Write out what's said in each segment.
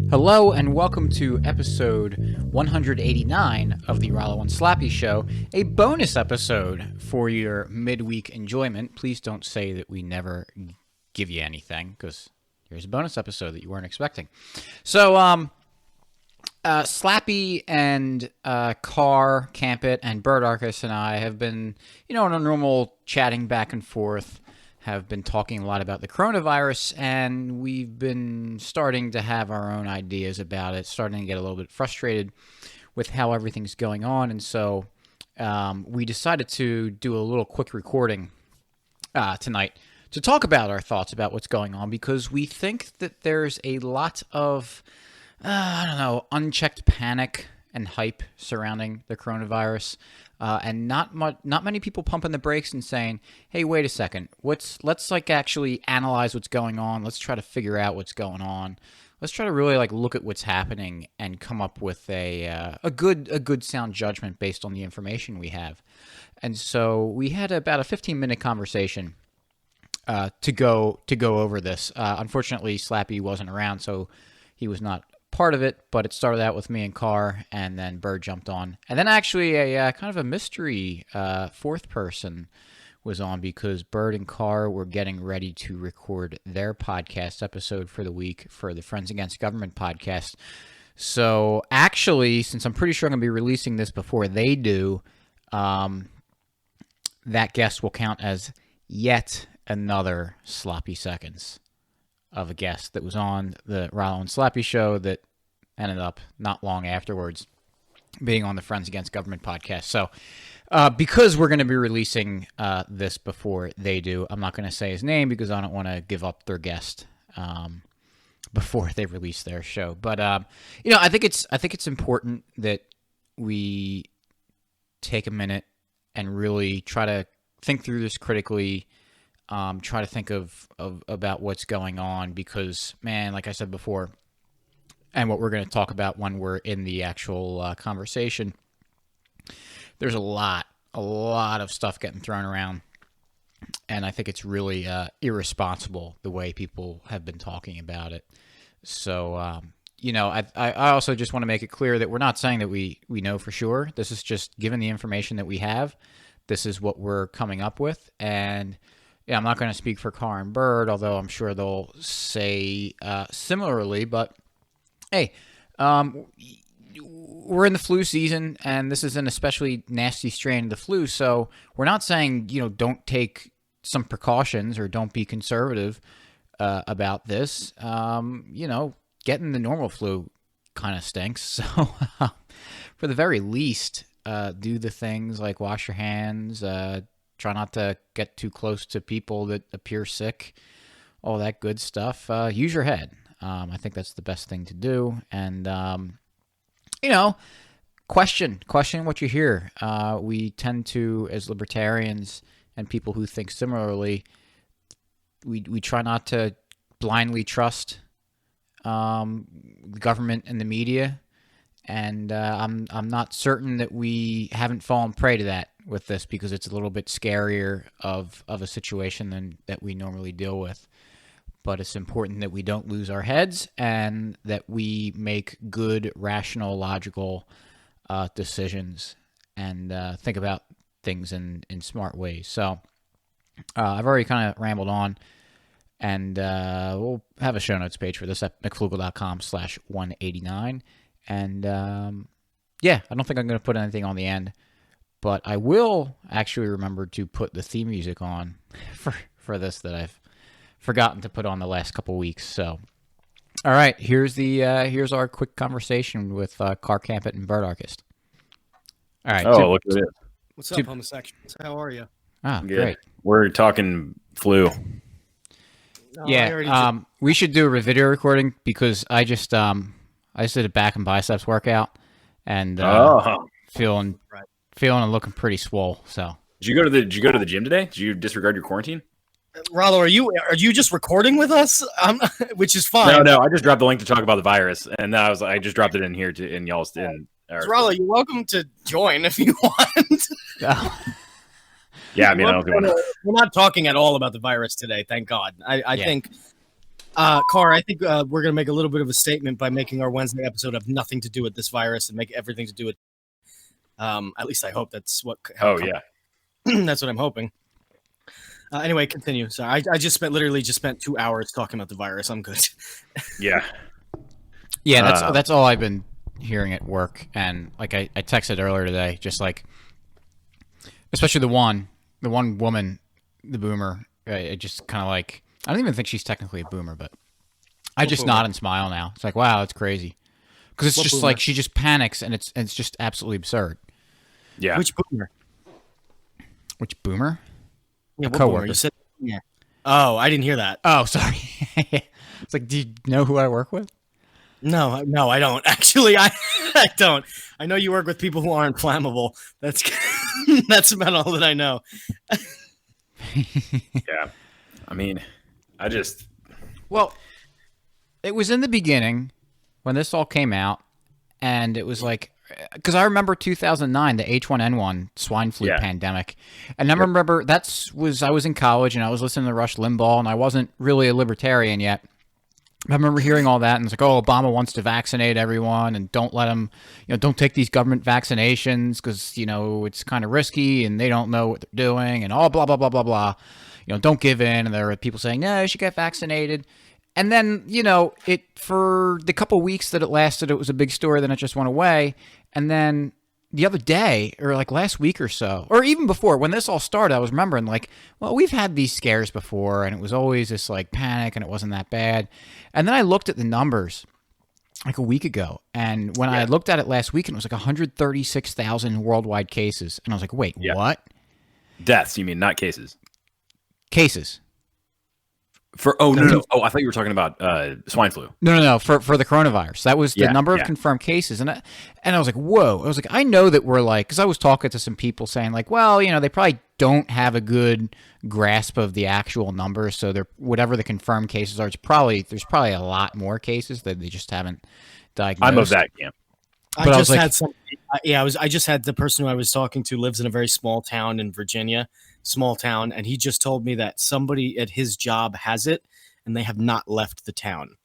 Hello and welcome to episode 189 of the Rollo and Slappy Show, a bonus episode for your midweek enjoyment. Please don't say that we never give you anything, because here's a bonus episode that you weren't expecting. So, Slappy and Carcampit and Birdarchi and I have been, in a normal chatting back and forth, have been talking a lot about the coronavirus, and we've been starting to have our own ideas about it, starting to get a little bit frustrated with how everything's going on, and so we decided to do a little quick recording tonight to talk about our thoughts about what's going on, because we think that there's a lot of, unchecked panic and hype surrounding the coronavirus. And not many people pumping the brakes and saying, "Hey, wait a second. Let's actually analyze what's going on. Let's try to figure out what's going on. Let's try to really look at what's happening and come up with a good sound judgment based on the information we have." And so we had about a 15-minute conversation to go over this. Unfortunately, Slappy wasn't around, so he was not part of it, but it started out with me and Carr, and then Bird jumped on, and then actually a kind of a mystery fourth person was on, because Bird and Carr were getting ready to record their podcast episode for the week for the Friends Against Government podcast. So actually, since I'm pretty sure I'm going to be releasing this before they do, that guest will count as yet another sloppy seconds of a guest that was on the Rollo and Slappy show that ended up not long afterwards being on the Friends Against Government podcast. So because we're going to be releasing this before they do, I'm not going to say his name because I don't want to give up their guest before they release their show. But I think it's important that we take a minute and really try to think through this critically. Try to think of about what's going on, because, man, like I said before, and what we're going to talk about when we're in the actual conversation, there's a lot of stuff getting thrown around, and I think it's really irresponsible the way people have been talking about it. So, I also just want to make it clear that we're not saying that we know for sure. This is just given the information that we have. This is what we're coming up with, and yeah, I'm not going to speak for Carr and Bird, although I'm sure they'll say similarly. But hey, we're in the flu season, and this is an especially nasty strain of the flu. So we're not saying don't take some precautions or don't be conservative about this. Getting the normal flu kind of stinks. So for the very least, do the things like wash your hands. Try not to get too close to people that appear sick, all that good stuff. Use your head. I think that's the best thing to do. And, question what you hear. We tend to, as libertarians and people who think similarly, we try not to blindly trust the government and the media. And I'm not certain that we haven't fallen prey to that with this, because it's a little bit scarier of a situation than that we normally deal with. But it's important that we don't lose our heads and that we make good, rational, logical decisions and think about things in smart ways. So I've already kind of rambled on, and we'll have a show notes page for this at mcflugel.com/189. And I don't think I'm going to put anything on the end, but I will actually remember to put the theme music on for this that I've forgotten to put on the last couple weeks. So, all right, here's our quick conversation with Carcampit and Birdarchi. All right. Oh, look at this. What's up, homosexuals? How are you? Ah, Good. great. We're talking flu. Yeah, we should do a video recording, because I just did a back and biceps workout, and feeling and looking pretty swole. So Did you go to the gym today? Did you disregard your quarantine? Rollo, are you just recording with us? Which is fine. No. I just dropped the link to talk about the virus, and then I just dropped it in here in y'all's in. Rollo, you're welcome to join if you want. Yeah, I mean, I don't want to. We're not talking at all about the virus today, thank God. I think Car, I think we're going to make a little bit of a statement by making our Wednesday episode have nothing to do with this virus and make everything to do with. At least I hope that's what. Yeah. That's what I'm hoping. Anyway, continue. So I just spent 2 hours talking about the virus. I'm good. Yeah. Yeah, that's all I've been hearing at work, and like I texted earlier today, just like, especially the one woman, the boomer. I just kind of like, I don't even think she's technically a boomer, but I just nod and smile now. It's like, wow, it's crazy, because it's just boomer? Like she just panics, and it's just absolutely absurd. Yeah. Which boomer? Which boomer? Yeah, a coworker. You said, yeah. Oh, I didn't hear that. Oh, sorry. It's like, do you know who I work with? No, I don't. Actually, I don't. I know you work with people who aren't flammable. That's about all that I know. Yeah. I mean, Well, it was in the beginning when this all came out, and it was like, because I remember 2009, the H1N1 swine flu pandemic, and I remember I was in college and I was listening to Rush Limbaugh, and I wasn't really a libertarian yet. I remember hearing all that, and it's like, oh, Obama wants to vaccinate everyone, and don't let them, don't take these government vaccinations because, it's kind of risky, and they don't know what they're doing, and all blah, blah, blah, blah, blah. Don't give in. And there are people saying, no, you should get vaccinated. And then, it, for the couple weeks that it lasted, it was a big story, then it just went away. And then the other day, or like last week or so, or even before, when this all started, I was remembering like, well, we've had these scares before, and it was always this like panic, and it wasn't that bad. And then I looked at the numbers like a week ago, and when I looked at it last week, it was like 136,000 worldwide cases. And I was like, wait, what? Deaths, you mean, not cases? Cases. No. Oh, I thought you were talking about swine flu. No. For the coronavirus, that was the number of confirmed cases, and I was like, whoa. I was like, I know that we're like, because I was talking to some people saying like, well, they probably don't have a good grasp of the actual numbers, so they're whatever the confirmed cases are. There's probably a lot more cases that they just haven't diagnosed. I'm of that camp. But I just had the person who I was talking to lives in a very small town in Virginia. Small town, and he just told me that somebody at his job has it and they have not left the town.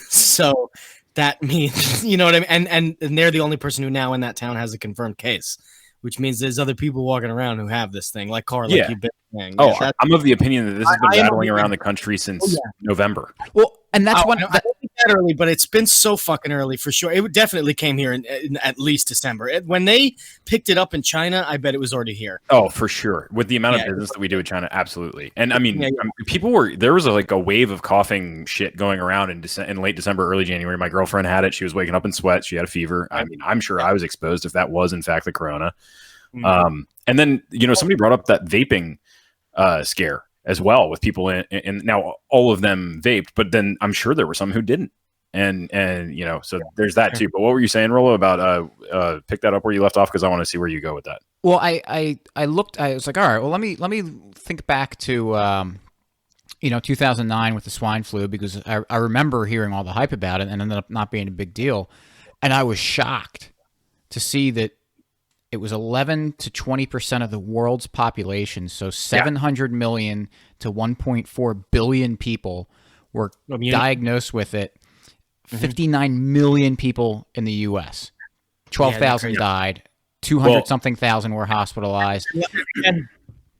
So that means, you know what I mean? And they're the only person who now in that town has a confirmed case, which means there's other people walking around who have this thing, like Carl, like you've been saying. Oh, yeah, I'm of the opinion that this has been rattling around the country since November. Well, and that's I don't think that early, but it's been so fucking early for sure. It definitely came here in at least December. When they picked it up in China, I bet it was already here. Oh, for sure. With the amount of business that we do with China, absolutely. And I mean, there was a wave of coughing shit going around in late December, early January. My girlfriend had it. She was waking up in sweat. She had a fever. I mean, I'm sure I was exposed if that was in fact the corona. Mm-hmm. And then, somebody brought up that vaping scare as well with people and now all of them vaped, but then I'm sure there were some who didn't. And so there's that too. But what were you saying, Rollo, about pick that up where you left off? Because I want to see where you go with that. Well, I was like, all right, well, let me think back to 2009 with the swine flu, because I remember hearing all the hype about it and ended up not being a big deal. And I was shocked to see that it was 11 to 20% of the world's population, so 700 million to 1.4 billion people were diagnosed with it. 59 million people in the U.S. 12,000 died. 200-something thousand were hospitalized.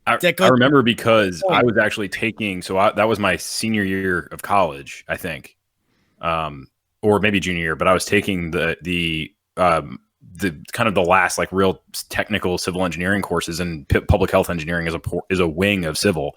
I remember because I was actually taking, that was my senior year of college, I think, or maybe junior year, but I was taking the kind of the last like real technical civil engineering courses, and public health engineering is a wing of civil.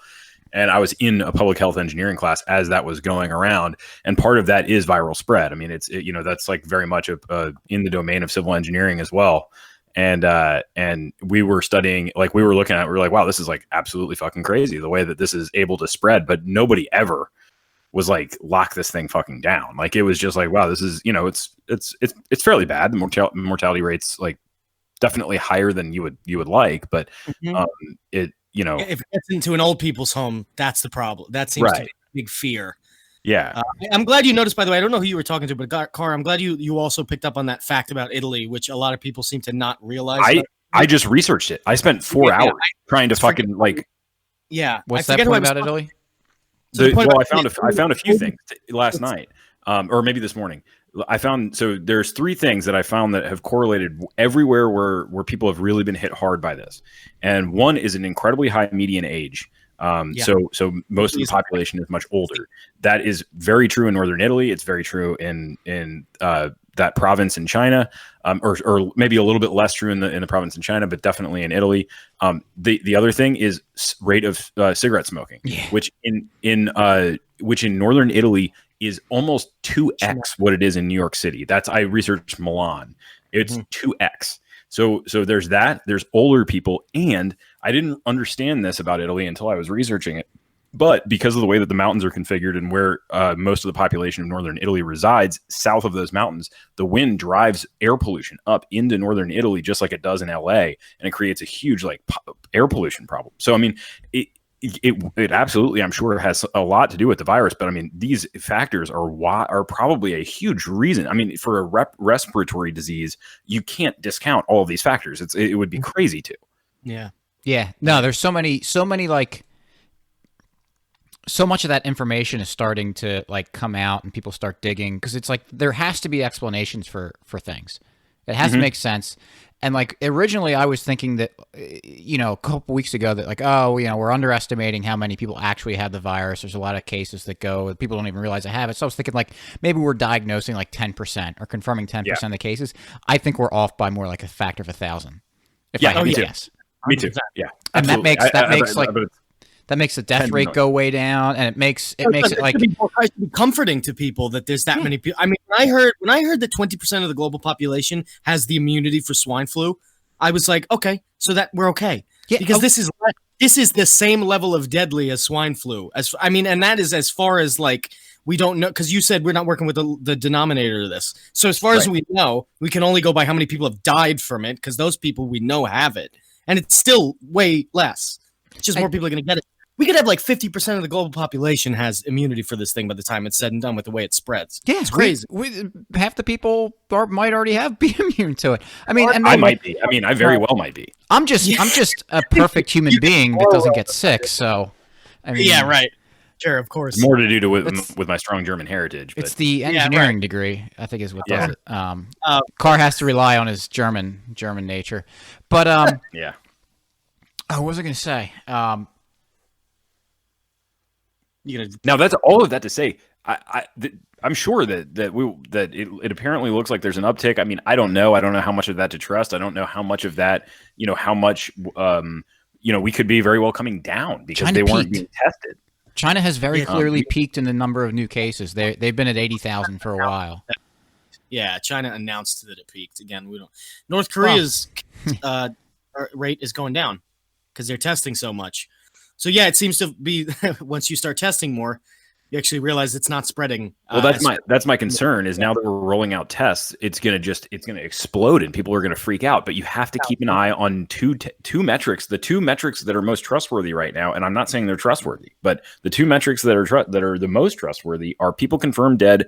And I was in a public health engineering class as that was going around. And part of that is viral spread. I mean, that's like very much in the domain of civil engineering as well. And we were studying, like we were like, wow, this is like absolutely fucking crazy the way that this is able to spread. But nobody ever was like, lock this thing fucking down. Like, it was just like, wow, this is, it's fairly bad. The mortality rate's like definitely higher than you would like, but if it gets into an old people's home, that's the problem. That seems to be a big fear. Yeah. I'm glad you noticed, by the way, I don't know who you were talking to, but Car, I'm glad you also picked up on that fact about Italy, which a lot of people seem to not realize. I just researched it. I spent 4 hours trying to fucking like. Yeah. What's that point about Italy? I found a few things last night, or maybe this morning. There's 3 things that I found that have correlated everywhere where people have really been hit hard by this, and one is an incredibly high median age. So most of the population is much older. That is very true in northern Italy. It's very true in that province in China, or maybe a little bit less true in the province in China, but definitely in Italy. The other thing is rate of cigarette smoking, which in northern Italy is almost 2x what it is in New York City. I researched Milan. It's 2x. So there's that. There's older people, and I didn't understand this about Italy until I was researching it. But because of the way that the mountains are configured and where most of the population of northern Italy resides, south of those mountains, the wind drives air pollution up into northern Italy just like it does in LA, and it creates a huge air pollution problem. So I mean, it absolutely, I'm sure, has a lot to do with the virus. But I mean, these factors are probably a huge reason. I mean, for a respiratory disease, you can't discount all of these factors. It would be crazy to. Yeah. No, there's so much of that information is starting to come out, and people start digging, because it's there has to be explanations for things. It has to make sense. And originally I was thinking that, a couple weeks ago that we're underestimating how many people actually have the virus. There's a lot of cases that people don't even realize they have it. So I was thinking maybe we're diagnosing 10% or confirming 10% of the cases. I think we're off by more like a factor of 1,000. If I had to guess. Me too. Yeah. And that makes the death rate go way down, and it makes it should be comforting to people that there's that many people. I mean, when I heard that 20% of the global population has the immunity for swine flu, I was like, okay, so that we're okay, because this is the same level of deadly as swine flu. And that is as far as we don't know, because you said we're not working with the denominator of this. So as far as we know, we can only go by how many people have died from it, because those people we know have it, and it's still way less. It's just more people are going to get it. We could have 50% of the global population has immunity for this thing by the time it's said and done with the way it spreads. Yeah, it's crazy. Half the people might already be immune to it. I mean, I might be. I mean, I very well might be. I'm just a perfect human being that doesn't get sick. So, I mean, yeah, right. Sure, of course. More to do with my strong German heritage. But. It's the engineering degree, I think, is what does it. Carr has to rely on his German nature, but yeah. Oh, what was I going to say? Now that's all of that to say. I'm sure that it apparently looks like there's an uptick. I mean, I don't know. I don't know how much of that to trust. I don't know how much of that, how much, we could be very well coming down because they weren't being tested. China has very clearly peaked in the number of new cases. They've been at 80,000 for a while. Yeah, China announced that it peaked. Again, we don't. North Korea's rate is going down because they're testing so much. So yeah, it seems to be once you start testing more, you actually realize it's not spreading. Well, that's my concern is now that we're rolling out tests, it's gonna explode and people are gonna freak out. But you have to keep an eye on two metrics, the 2 metrics that are most trustworthy right now. And I'm not saying they're trustworthy, but the 2 metrics that are the most trustworthy are people confirmed dead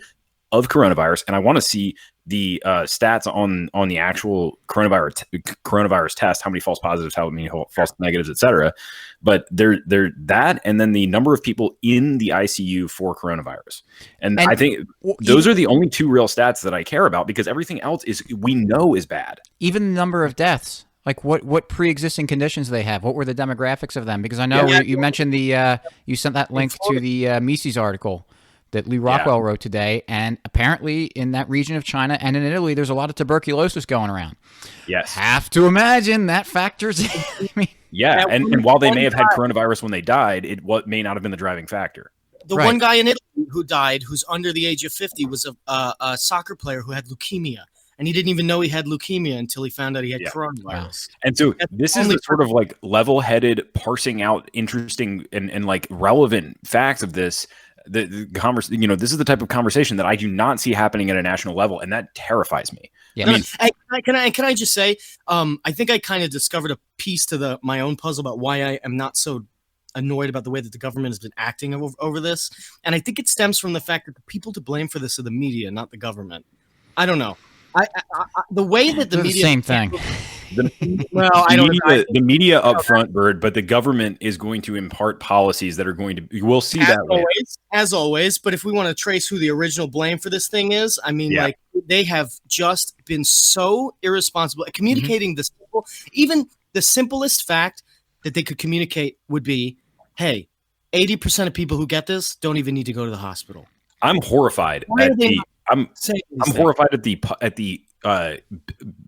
of coronavirus, and I want to see the stats on the actual coronavirus test, how many false positives, how many false negatives, etc. But they're that, and then the number of people in the ICU for coronavirus, and I think those are the only 2 real stats that I care about, because everything else we know is bad. Even the number of deaths, what pre-existing conditions they have, what were the demographics of them? Because I know you mentioned you sent that link to the Mises article that Lee Rockwell wrote today, and apparently in that region of China and in Italy, there's a lot of tuberculosis going around. Yes. Have to imagine that factors in. I mean, and while they may have had coronavirus when they died, it may not have been the driving factor. The one guy in Italy who died, who's under the age of 50, was a soccer player who had leukemia. And he didn't even know he had leukemia until he found out he had coronavirus. And so this is the sort of level-headed, parsing out interesting and relevant facts of this. The conversation, this is the type of conversation that I do not see happening at a national level, and that terrifies me. Yeah. Can I just say, I think I kind of discovered a piece to my own puzzle about why I am not so annoyed about the way that the government has been acting over this, and I think it stems from the fact that the people to blame for this are the media, not the government. I don't know. The way that the media, same thing. The media up front, Bird, but the government is going to impart policies that are going to. We'll see that later. As always. But if we want to trace who the original blame for this thing is, I mean, like they have just been so irresponsible at communicating even the simplest fact that they could communicate would be, "Hey, 80% of people who get this don't even need to go to the hospital." I'm horrified at the. I'm horrified at the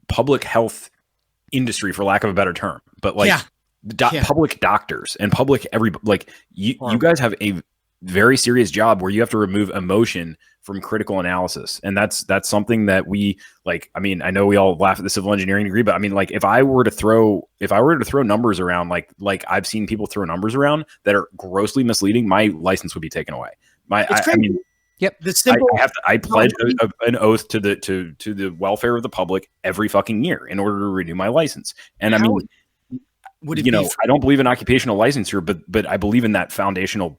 public health industry, for lack of a better term, but public doctors and public you guys have a very serious job where you have to remove emotion from critical analysis, and that's something that we like. I mean, I know we all laugh at the civil engineering degree, but I mean, like if I were to throw numbers around, like I've seen people throw numbers around that are grossly misleading, my license would be taken away. I mean. Yep. I pledge an oath to the welfare of the public every fucking year in order to renew my license. And I don't believe in occupational licensure, but I believe in that foundational,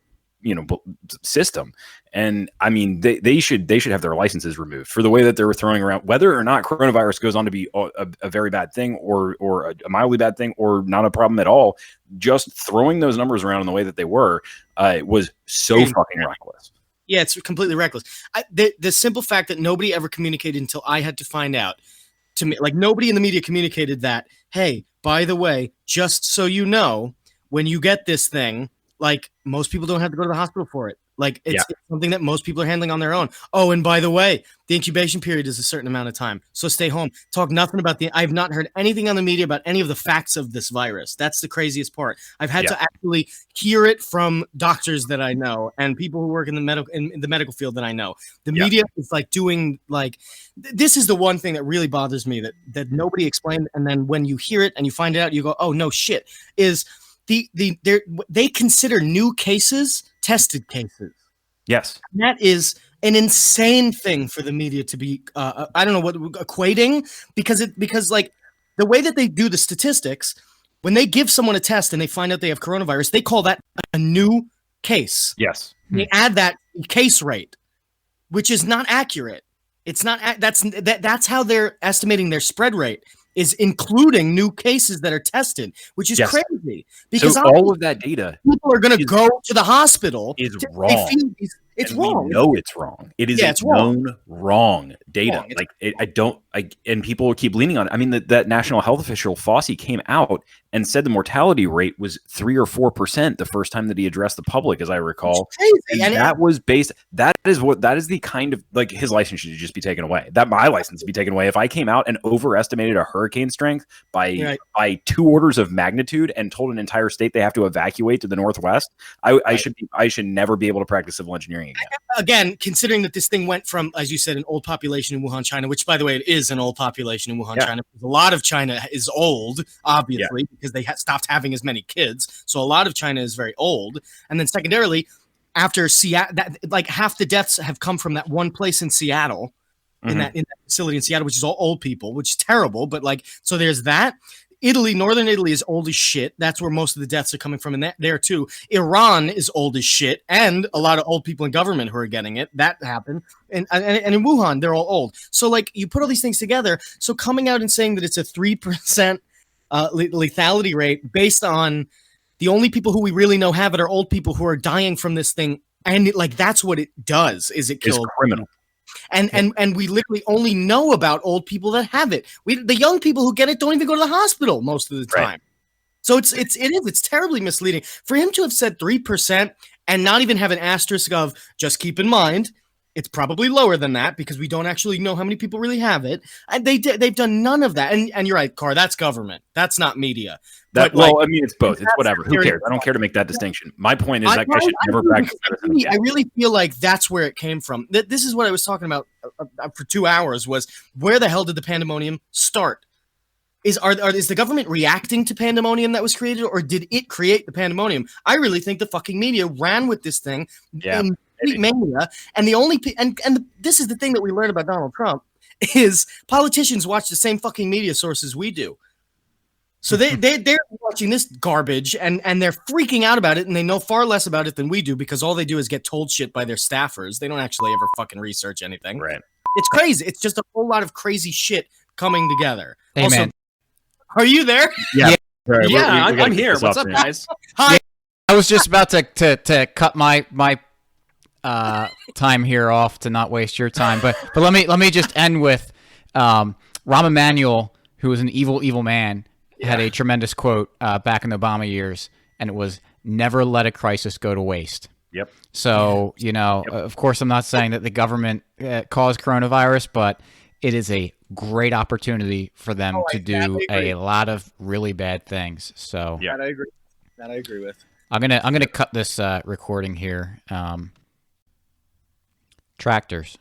system. And I mean, they should have their licenses removed for the way that they were throwing around, whether or not coronavirus goes on to be a very bad thing or a mildly bad thing or not a problem at all. Just throwing those numbers around in the way that they were was so fucking reckless. Yeah, it's completely reckless. The simple fact that nobody ever communicated until I had to find out to me, like nobody in the media communicated that, hey, by the way, just so you know, when you get this thing, like most people don't have to go to the hospital for it. Like it's something that most people are handling on their own. Oh, and by the way, the incubation period is a certain amount of time. So stay home. Talk nothing about I've not heard anything on the media about any of the facts of this virus. That's the craziest part. I've had to actually hear it from doctors that I know and people who work in the medical field that I know. The media is like doing this is the one thing that really bothers me that nobody explained. And then when you hear it and you find out, you go, oh no shit, is they consider new cases tested cases. Yes. And that is an insane thing for the media to be I don't know what equating because like the way that they do the statistics, when they give someone a test and they find out they have coronavirus, they call that a new case. Yes. They add that case rate, which is not accurate. It's not that's how they're estimating their spread rate, is including new cases that are tested, which is crazy. Because so all of that data, people are going to go to the hospital. Is wrong. It's wrong. No, it's wrong. It is known wrong data. And people will keep leaning on it. I mean, that national health official Fauci came out and said the mortality rate was 3 or 4% the first time that he addressed the public, as I recall. And that was based. That is the kind of like his license should just be taken away. That my license would be taken away if I came out and overestimated a hurricane strength by 2 orders of magnitude and told an entire state they have to evacuate to the northwest. I should never be able to practice civil engineering again, considering that this thing went from, as you said, an old population in Wuhan, China, which, by the way, it is an old population in Wuhan, China. A lot of China is old, obviously, because they stopped having as many kids. So a lot of China is very old. And then secondarily, after Seattle, like half the deaths have come from that one place in Seattle, in that facility in Seattle, which is all old people, which is terrible. But so there's that. Italy, northern Italy is old as shit. That's where most of the deaths are coming from, and there too. Iran is old as shit, and a lot of old people in government who are getting it. That happened, and in Wuhan, they're all old. So you put all these things together. So coming out and saying that it's a 3% lethality rate based on the only people who we really know have it are old people who are dying from this thing, and that's what it does. Is it kills? It's criminal. And we literally only know about old people that have it. The young people who get it don't even go to the hospital most of the time. Right. So it's terribly misleading for him to have said 3% and not even have an asterisk of just keep in mind it's probably lower than that because we don't actually know how many people really have it. And they've done none of that. And you're right, Carr, that's government. That's not media. I mean, it's both. It's whatever. Who cares? I don't care to make that distinction. My point is that I should never practice medicine. I really feel like that's where it came from. This is what I was talking about for 2 hours was where the hell did the pandemonium start? Is the government reacting to pandemonium that was created, or did it create the pandemonium? I really think the fucking media ran with this thing in mania, and this is the thing that we learned about Donald Trump is politicians watch the same fucking media sources we do. So they're watching this garbage and they're freaking out about it, and they know far less about it than we do because all they do is get told shit by their staffers. They don't actually ever fucking research anything. Right. It's crazy. It's just a whole lot of crazy shit coming together. Amen. Are you there? Yeah. Right, yeah, I'm here. What's up, guys? Hi. Yeah, I was just about to cut my time here off to not waste your time, but let me just end with Rahm Emanuel, who was an evil man, had a tremendous quote back in the Obama years, and it was, "Never let a crisis go to waste." Yep. So, of course, I'm not saying that the government caused coronavirus, but it is a great opportunity for them to do a lot of really bad things. So yeah, I agree. That I agree with. I'm gonna cut this recording here. Tractors.